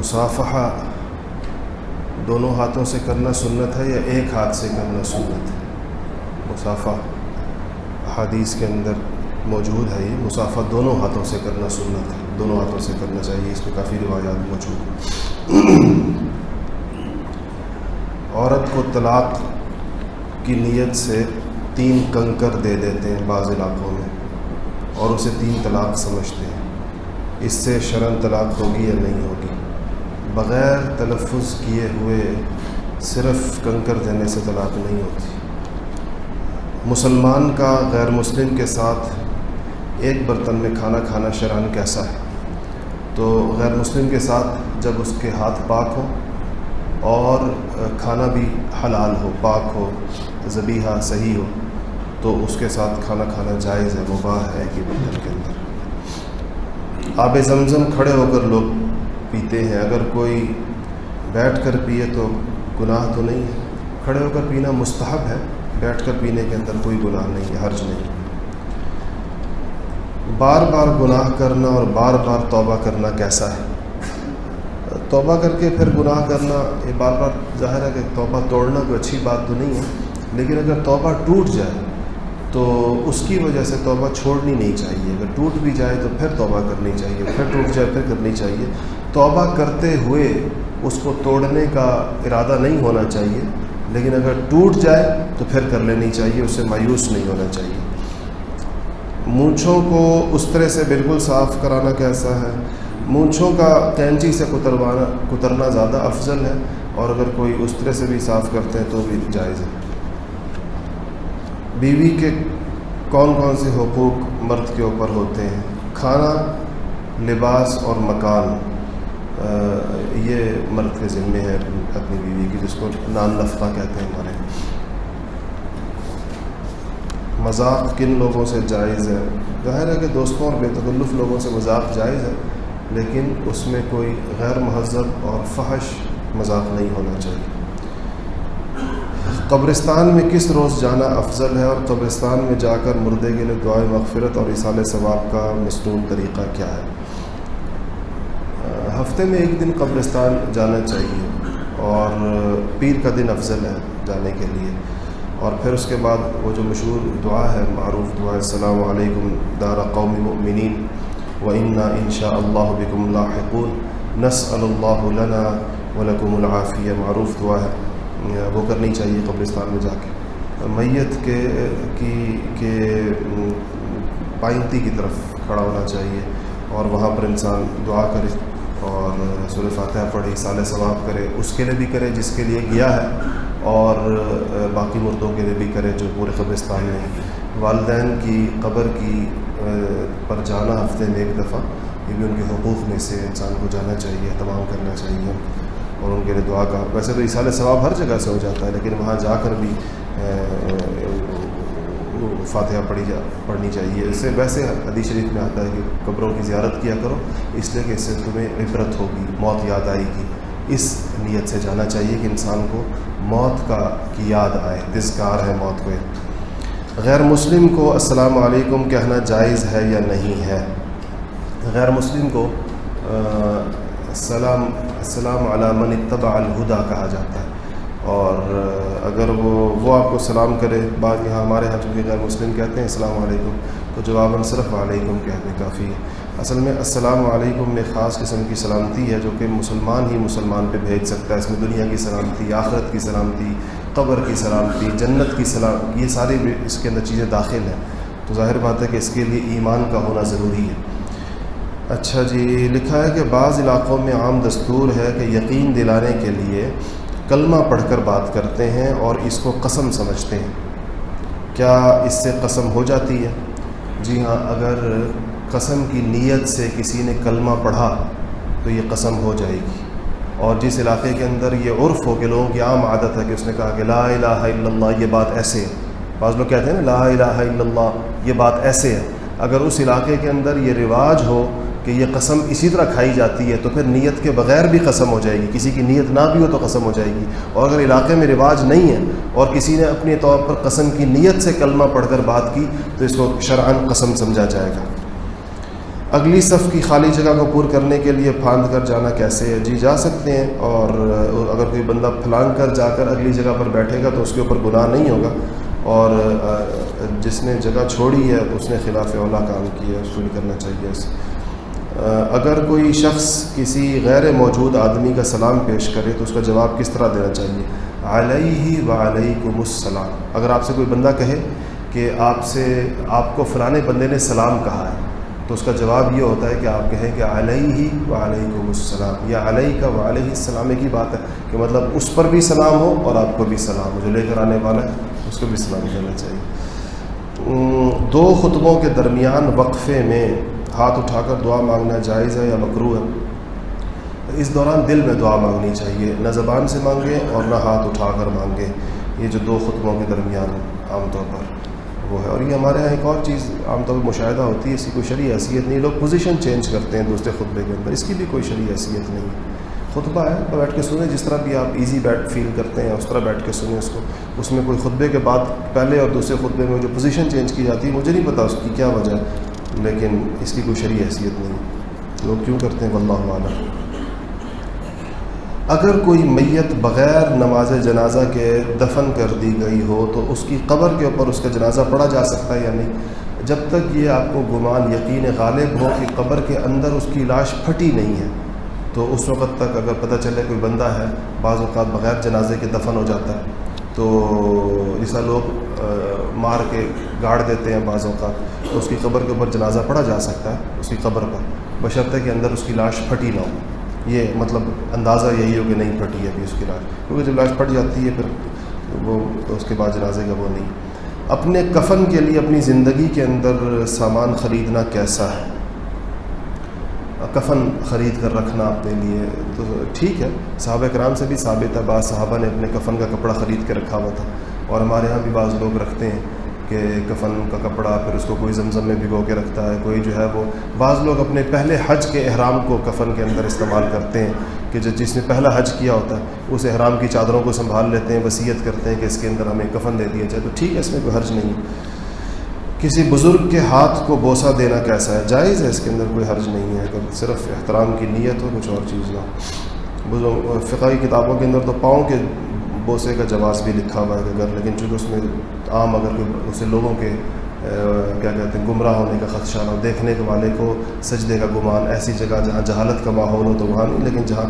مصافحہ دونوں ہاتھوں سے کرنا سنت ہے یا ایک ہاتھ سے کرنا سنت ہے؟ مصافحہ حدیث کے اندر موجود ہے، یہ مصافحہ دونوں ہاتھوں سے کرنا سنت ہے، دونوں ہاتھوں سے کرنا چاہیے، اس میں کافی روایات موجود ہیں۔ عورت کو طلاق کی نیت سے 3 کنکر دے دیتے ہیں بعض علاقوں میں اور اسے 3 طلاق سمجھتے ہیں، اس سے شرعاً طلاق ہوگی یا نہیں ہوگی؟ بغیر تلفظ کیے ہوئے صرف کنکر دینے سے طلاق نہیں ہوتی۔ مسلمان کا غیر مسلم کے ساتھ ایک برتن میں کھانا کھانا شرعاً کیسا ہے؟ تو غیر مسلم کے ساتھ جب اس کے ہاتھ پاک ہو اور کھانا بھی حلال ہو، پاک ہو، ذبیحہ صحیح ہو، تو اس کے ساتھ کھانا کھانا جائز ہے، مباح ہے کہ برتن کے اندر۔ آب زمزم کھڑے ہو کر لوگ پیتے ہیں، اگر کوئی بیٹھ کر پیے تو گناہ تو نہیں ہے؟ کھڑے ہو کر پینا مستحب ہے، بیٹھ کر پینے کے اندر کوئی گناہ نہیں ہے، حرج نہیں۔ بار بار گناہ کرنا اور بار بار توبہ کرنا کیسا ہے؟ توبہ کر کے پھر گناہ کرنا، یہ بار بار ظاہر ہے کہ توبہ توڑنا کوئی اچھی بات تو نہیں ہے، لیکن اگر توبہ ٹوٹ جائے تو اس کی وجہ سے توبہ چھوڑنی نہیں چاہیے۔ اگر ٹوٹ بھی جائے تو پھر توبہ کرنی چاہیے، پھر ٹوٹ جائے پھر کرنی چاہیے۔ توبہ کرتے ہوئے اس کو توڑنے کا ارادہ نہیں ہونا چاہیے، لیکن اگر ٹوٹ جائے تو پھر کر لینی چاہیے، اس سے مایوس نہیں ہونا چاہیے۔ مونچھوں کو استرے سے بالکل صاف کرانا کیسا ہے؟ مونچھوں کا کینچی سے کترنا زیادہ افضل ہے، اور اگر کوئی استرے سے بھی صاف کرتے ہیں تو بھی جائز ہے۔ بیوی کے کون کون سے حقوق مرد کے اوپر ہوتے ہیں؟ کھانا، لباس اور مکان، یہ مرد کے ذمے ہے اپنی بیوی کی، جس کو نان نفقہ کہتے ہیں ہمارے۔ مذاق کن لوگوں سے جائز ہے؟ ظاہر ہے کہ دوستوں اور بے تکلف لوگوں سے مذاق جائز ہے، لیکن اس میں کوئی غیر مہذب اور فحش مذاق نہیں ہونا چاہیے۔ قبرستان میں کس روز جانا افضل ہے، اور قبرستان میں جا کر مردے کے لیے دعائے مغفرت اور ایصال ثواب کا مسنون طریقہ کیا ہے؟ ہفتے میں 1 دن قبرستان جانا چاہیے، اور پیر کا دن افضل ہے جانے کے لیے، اور پھر اس کے بعد وہ جو مشہور دعا ہے، معروف دعا ہے، السلام علیکم دار قوم مؤمنین وإنا إن شاء اللہ بکم لاحقون نسأل اللہ لنا ولکم العافیہ، معروف دعا ہے، وہ کرنی چاہیے قبرستان میں جا کے۔ میت کے پائنتی کی طرف کھڑا ہونا چاہیے، اور وہاں پر انسان دعا کرے اور سورہ فاتحہ پڑھے، ایصال ثواب کرے، اس کے لیے بھی کرے جس کے لیے گیا ہے، اور باقی مردوں کے لیے بھی کرے جو پورے قبرستان میں ہیں۔ والدین کی قبر کی پر جانا ہفتے میں 1 دفعہ، یہ بھی ان کے حقوق میں سے انسان کو جانا چاہیے، اہتمام کرنا چاہیے، اور ان کے لیے دعا کا، ویسے تو ایصال ثواب ہر جگہ سے ہو جاتا ہے، لیکن وہاں جا کر بھی فاتحہ پڑھنی چاہیے۔ اس سے ویسے حدیث شریف میں آتا ہے کہ قبروں کی زیارت کیا کرو، اس لیے کہ اس سے تمہیں عبرت ہوگی، موت یاد آئے گی۔ اس نیت سے جانا چاہیے کہ انسان کو موت کی یاد آئے، تذکار ہے موت کو۔ غیر مسلم کو السلام علیکم کہنا جائز ہے یا نہیں ہے؟ غیر مسلم کو السلام علی من اتبع الہدی کہا جاتا ہے، اور اگر وہ آپ کو سلام کرے، بعض یہاں ہمارے ہاں چونکہ غیر مسلم کہتے ہیں السلام علیکم، تو جواباً صرف علیکم کہنے کافی ہے۔ اصل میں السلام علیکم میں خاص قسم کی سلامتی ہے جو کہ مسلمان ہی مسلمان پہ بھیج سکتا ہے، اس میں دنیا کی سلامتی، آخرت کی سلامتی، قبر کی سلامتی، جنت کی سلامتی، یہ ساری اس کے اندر چیزیں داخل ہیں، تو ظاہر بات ہے کہ اس کے لیے ایمان کا ہونا ضروری ہے۔ اچھا جی، لکھا ہے کہ بعض علاقوں میں عام دستور ہے کہ یقین دلانے کے لیے کلمہ پڑھ کر بات کرتے ہیں اور اس کو قسم سمجھتے ہیں، کیا اس سے قسم ہو جاتی ہے؟ جی ہاں، اگر قسم کی نیت سے کسی نے کلمہ پڑھا تو یہ قسم ہو جائے گی، اور جس علاقے کے اندر یہ عرف ہو کہ لوگوں کی عام عادت ہے کہ اس نے کہا کہ لا الہ الا اللہ، یہ بات ایسے ہے، بعض لوگ کہتے ہیں نا لا الہ الا اللہ یہ بات ایسے ہے، اگر اس علاقے کے اندر یہ رواج ہو کہ یہ قسم اسی طرح کھائی جاتی ہے تو پھر نیت کے بغیر بھی قسم ہو جائے گی، کسی کی نیت نہ بھی ہو تو قسم ہو جائے گی، اور اگر علاقے میں رواج نہیں ہے اور کسی نے اپنے طور پر قسم کی نیت سے کلمہ پڑھ کر بات کی تو اس کو شرعاً قسم سمجھا جائے گا۔ اگلی صف کی خالی جگہ کو پر کرنے کے لیے پھاند کر جانا کیسے ہے؟ جی جا سکتے ہیں، اور اگر کوئی بندہ پھلانگ کر جا کر اگلی جگہ پر بیٹھے گا تو اس کے اوپر گناہ نہیں ہوگا، اور جس نے جگہ چھوڑی ہے اس نے خلاف اولا کام کیا ہے، اس کو نہیں کرنا چاہیے اسے۔ اگر کوئی شخص کسی غیر موجود آدمی کا سلام پیش کرے تو اس کا جواب کس طرح دینا چاہیے؟ علیہ وعلیکم السلام۔ اگر آپ سے کوئی بندہ کہے کہ آپ کو فلانے بندے نے سلام کہا ہے تو اس کا جواب یہ ہوتا ہے کہ آپ کہیں کہ علیہ وعلیکم السلام، یا علیہ کا وعلیہ السلام کی بات ہے کہ مطلب اس پر بھی سلام ہو اور آپ کو بھی سلام ہو، جو لے کر آنے والا ہے اس کو بھی سلام کہنا چاہیے۔ 2 خطبوں کے درمیان وقفے میں ہاتھ اٹھا کر دعا مانگنا جائز ہے یا مکروہ ہے؟ اس دوران دل میں دعا مانگنی چاہیے، نہ زبان سے مانگیں اور نہ ہاتھ اٹھا کر مانگیں۔ یہ جو 2 خطبوں کے درمیان عام طور پر وہ ہے، اور یہ ہمارے یہاں ایک اور چیز عام طور پر مشاہدہ ہوتی ہے، اس کی کوئی شرعی حیثیت نہیں، لوگ پوزیشن چینج کرتے ہیں دوسرے خطبے کے اندر، اس کی بھی کوئی شرعی حیثیت نہیں ہے۔ خطبہ ہے تو بیٹھ کے سنیں، جس طرح بھی آپ ایزی فیل کرتے ہیں اس طرح بیٹھ کے سنیں اس کو۔ اس میں کوئی خطبے کے بعد پہلے اور دوسرے خطبے میں جو پوزیشن چینج کی جاتی ہے مجھے نہیں پتا اس کی کیا وجہ ہے، لیکن اس کی کوئی شرعی حیثیت نہیں، لوگ کیوں کرتے ہیں واللہ اعلم۔ اگر کوئی میت بغیر نماز جنازہ کے دفن کر دی گئی ہو تو اس کی قبر کے اوپر اس کا جنازہ پڑھا جا سکتا ہے یا نہیں؟ جب تک یہ آپ کو گمان یقین غالب ہو کہ قبر کے اندر اس کی لاش پھٹی نہیں ہے تو اس وقت تک اگر پتہ چلے کوئی بندہ ہے، بعض اوقات بغیر جنازے کے دفن ہو جاتا ہے تو جیسا لوگ مار کے گاڑ دیتے ہیں بعض اوقات، تو اس کی قبر کے اوپر جنازہ پڑھا جا سکتا ہے اس کی قبر پر، بشرطے کہ اندر اس کی لاش پھٹی نہ ہو۔ یہ مطلب اندازہ یہی ہو کہ نہیں پھٹی ہے ابھی اس کی لاش، کیونکہ جب لاش پھٹ جاتی ہے پھر وہ اس کے بعد جنازے کا وہ نہیں۔ اپنے کفن کے لیے اپنی زندگی کے اندر سامان خریدنا کیسا ہے؟ کفن خرید کر رکھنا اپنے لیے تو ٹھیک ہے، صحابہ کرام سے بھی ثابت ہے، بعض صحابہ نے اپنے کفن کا کپڑا خرید کے رکھا ہوا تھا، اور ہمارے ہاں بھی بعض لوگ رکھتے ہیں کہ کفن کا کپڑا پھر اس کو کوئی زمزم میں بھگو کے رکھتا ہے، کوئی جو ہے وہ بعض لوگ اپنے پہلے حج کے احرام کو کفن کے اندر استعمال کرتے ہیں کہ جس نے پہلا حج کیا ہوتا ہے اس احرام کی چادروں کو سنبھال لیتے ہیں، وصیت کرتے ہیں کہ اس کے اندر ہمیں کفن دے دیا جائے، تو ٹھیک ہے، اس میں کوئی حرج نہیں ہے۔ کسی بزرگ کے ہاتھ کو بوسہ دینا کیسا ہے؟ جائز ہے، اس کے اندر کوئی حرج نہیں ہے، اگر صرف احترام کی نیت ہو، کچھ اور چیز نہ ہو۔ فقہی کتابوں کے اندر تو پاؤں کے بوسے کا جواز بھی لکھا ہوا ہے اگر، لیکن چونکہ اس میں عام اگر کوئی اسے لوگوں کے کیا کہتے ہیں گمراہ ہونے کا خدشہ نہ ہو، دیکھنے کے والے کو سجدے کا گمان، ایسی جگہ جہاں جہالت کا ماحول ہو تو وہاں نہیں، لیکن جہاں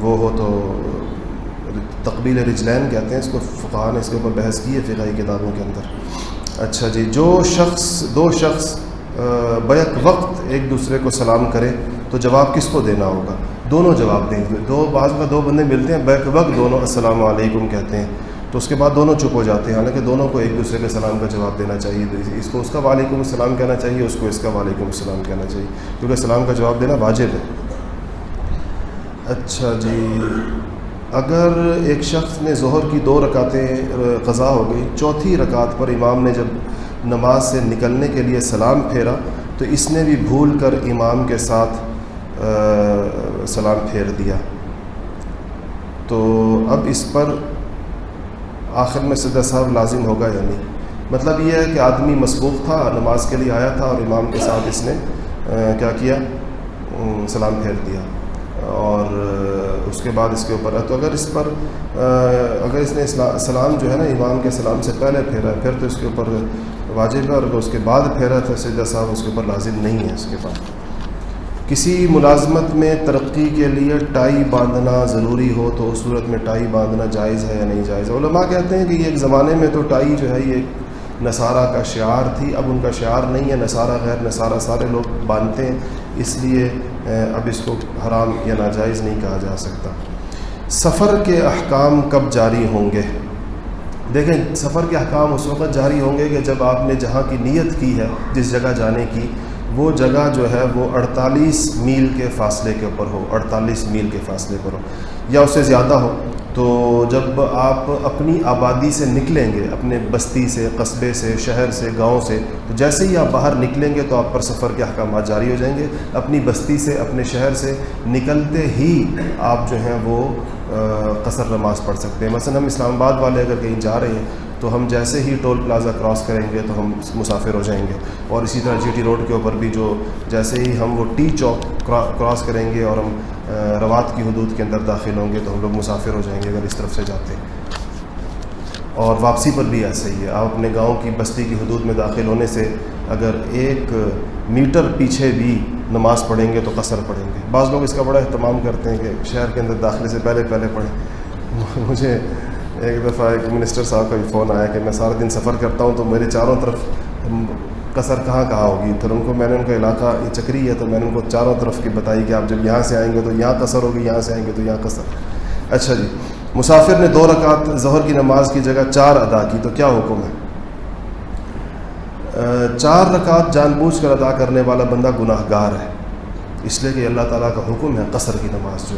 وہ ہو تو تقبیل رجلین کہتے ہیں اس کو، فقہاء نے اس کے اوپر بحث کی ہے فقہی کتابوں کے اندر۔ اچھا جی، دو شخص بیک وقت ایک دوسرے کو سلام کرے تو جواب کس کو دینا ہوگا؟ دونوں جواب دیں گے۔ بعض کا 2 بندے ملتے ہیں بیک وقت دونوں السلام علیکم کہتے ہیں تو اس کے بعد دونوں چپ ہو جاتے ہیں، حالانکہ دونوں کو ایک دوسرے کے سلام کا جواب دینا چاہیے، اس کو اس کا وعلیکم السلام کہنا چاہیے، اس کو اس کا وعلیکم السلام کہنا چاہیے، کیونکہ سلام کا جواب دینا واجب ہے۔ اچھا جی، اگر ایک شخص نے ظہر کی 2 رکعتیں قضا ہو گئی، چوتھی رکعت پر امام نے جب نماز سے نکلنے کے لیے سلام پھیرا تو اس نے بھی بھول کر امام کے ساتھ سلام پھیر دیا، تو اب اس پر آخر میں سجدہ سہو لازم ہوگا یا نہیں؟ مطلب یہ ہے کہ آدمی مسبوق تھا، نماز کے لیے آیا تھا اور امام کے ساتھ اس نے کیا کیا؟ سلام پھیر دیا، اور اس کے بعد اس کے اوپر تو اگر اس نے سلام جو ہے نا امام کے سلام سے پہلے پھیرا پھر تو اس کے اوپر واجب ہے، اور اگر اس کے بعد پھیرا تو سجدہ سہو اس کے اوپر لازم نہیں ہے اس کے بعد۔ کسی ملازمت میں ترقی کے لیے ٹائی باندھنا ضروری ہو تو اس صورت میں ٹائی باندھنا جائز ہے یا نہیں جائز ہے؟ علماء کہتے ہیں کہ یہ ایک زمانے میں تو ٹائی جو ہے یہ نصارہ کا شعار تھی، اب ان کا شعار نہیں ہے، نصارہ غیر نصارہ سارے لوگ باندھتے ہیں، اس لیے اب اس کو حرام یا ناجائز نہیں کہا جا سکتا۔ سفر کے احکام کب جاری ہوں گے؟ دیکھیں، سفر کے احکام اس وقت جاری ہوں گے کہ جب آپ نے جہاں کی نیت کی ہے جس جگہ جانے کی، وہ جگہ جو ہے وہ 48 میل کے فاصلے کے اوپر ہو، 48 میل کے فاصلے پر ہو یا اس سے زیادہ ہو، تو جب آپ اپنی آبادی سے نکلیں گے، اپنے بستی سے، قصبے سے، شہر سے، گاؤں سے، تو جیسے ہی آپ باہر نکلیں گے تو آپ پر سفر کے احکامات جاری ہو جائیں گے۔ اپنی بستی سے، اپنے شہر سے نکلتے ہی آپ جو ہیں وہ قصر نماز پڑھ سکتے ہیں۔ مثلا ہم اسلام آباد والے اگر کہیں جا رہے ہیں تو ہم جیسے ہی ٹول پلازا کراس کریں گے تو ہم مسافر ہو جائیں گے. اور اسی طرح جی ٹی روڈ کے اوپر بھی جیسے ہی ہم وہ ٹی چوک کراس کریں گے اور ہم روات کی حدود کے اندر داخل ہوں گے تو ہم لوگ مسافر ہو جائیں گے اگر اس طرف سے جاتے ہیں. اور واپسی پر بھی ایسا ہی ہے. آپ اپنے گاؤں کی بستی کی حدود میں داخل ہونے سے اگر 1 میٹر پیچھے بھی نماز پڑھیں گے تو قصر پڑھیں گے. بعض لوگ اس کا بڑا اہتمام کرتے ہیں کہ شہر کے اندر داخلے سے پہلے پڑھیں. مجھے ایک دفعہ ایک منسٹر صاحب کا بھی فون آیا کہ میں سارا دن سفر کرتا ہوں تو میرے چاروں طرف قصر کہاں ہوگی. پھر میں نے ان کا علاقہ یہ چکری ہے تو میں نے ان کو چاروں طرف کی بتائی کہ آپ جب یہاں سے آئیں گے تو یہاں قصر ہوگی, یہاں سے آئیں گے تو یہاں قصر. اچھا جی, مسافر نے 2 رکعت ظہر کی نماز کی جگہ 4 ادا کی تو کیا حکم ہے؟ 4 رکعت جان بوجھ کر ادا کرنے والا بندہ گناہ گار ہے, اس لیے کہ اللہ تعالیٰ کا حکم ہے قصر کی نماز جو.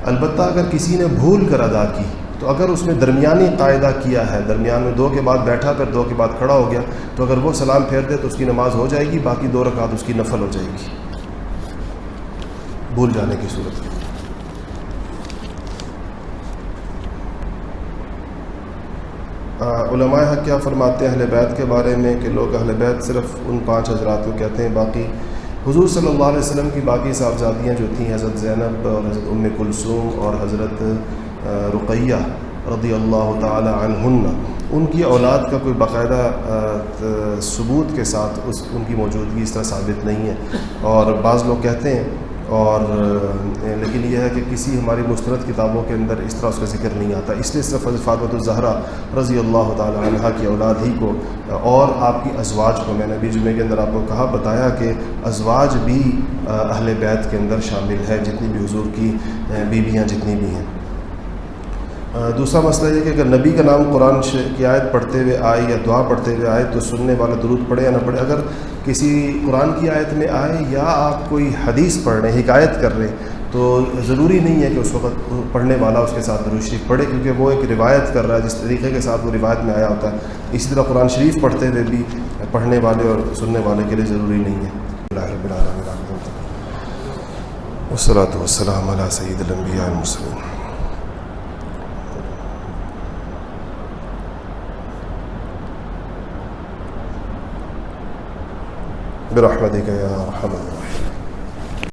البتہ اگر کسی نے بھول کر ادا کی تو اگر اس نے درمیانی قاعدہ کیا ہے, درمیان میں 2 کے بعد بیٹھا پھر 2 کے بعد کھڑا ہو گیا, تو اگر وہ سلام پھیر دے تو اس کی نماز ہو جائے گی, باقی 2 رکعت اس کی نفل ہو جائے گی بھول جانے کی صورت میں. علماء حق کیا فرماتے ہیں اہل بیت کے بارے میں کہ لوگ اہل بیت صرف ان 5 حضرات کو کہتے ہیں, باقی حضور صلی اللہ علیہ وسلم کی باقی صاحبزادیاں جو تھیں حضرت زینب اور حضرت ام کلثوم اور حضرت رقیہ رضی اللہ تعالی عنہن, ان کی اولاد کا کوئی باقاعدہ ثبوت کے ساتھ ان کی موجودگی اس طرح ثابت نہیں ہے. اور بعض لوگ کہتے ہیں اور لیکن یہ ہے کہ کسی ہماری مستند کتابوں کے اندر اس طرح اس کا ذکر نہیں آتا, اس لیے صرف حضرت فاطمہ الزہرا رضی اللہ تعالی عنہا کی اولاد ہی کو اور آپ کی ازواج کو, میں نے ابھی جمعے کے اندر آپ کو بتایا کہ ازواج بھی اہل بیت کے اندر شامل ہے, جتنی بھی حضور کی بیویاں جتنی بھی ہیں. دوسرا مسئلہ یہ کہ اگر نبی کا نام قرآن کی آیت پڑھتے ہوئے آئے یا دعا پڑھتے ہوئے آئے تو سننے والا درود پڑھے یا نہ پڑھے. اگر کسی قرآن کی آیت میں آئے یا آپ کوئی حدیث پڑھ رہے ہیں, حکایت کر رہے ہیں, تو ضروری نہیں ہے کہ اس وقت پڑھنے والا اس کے ساتھ درود شریف پڑھے, کیونکہ وہ ایک روایت کر رہا ہے جس طریقے کے ساتھ وہ روایت میں آیا ہوتا ہے. اسی طرح قرآن شریف پڑھتے ہوئے بھی پڑھنے والے اور سننے والے کے لیے ضروری نہیں ہے. اللہ رب العالمین والصلاۃ والسلام علی سید الانبیاء والمرسلین. برحمتک یا ارحم الراحمین.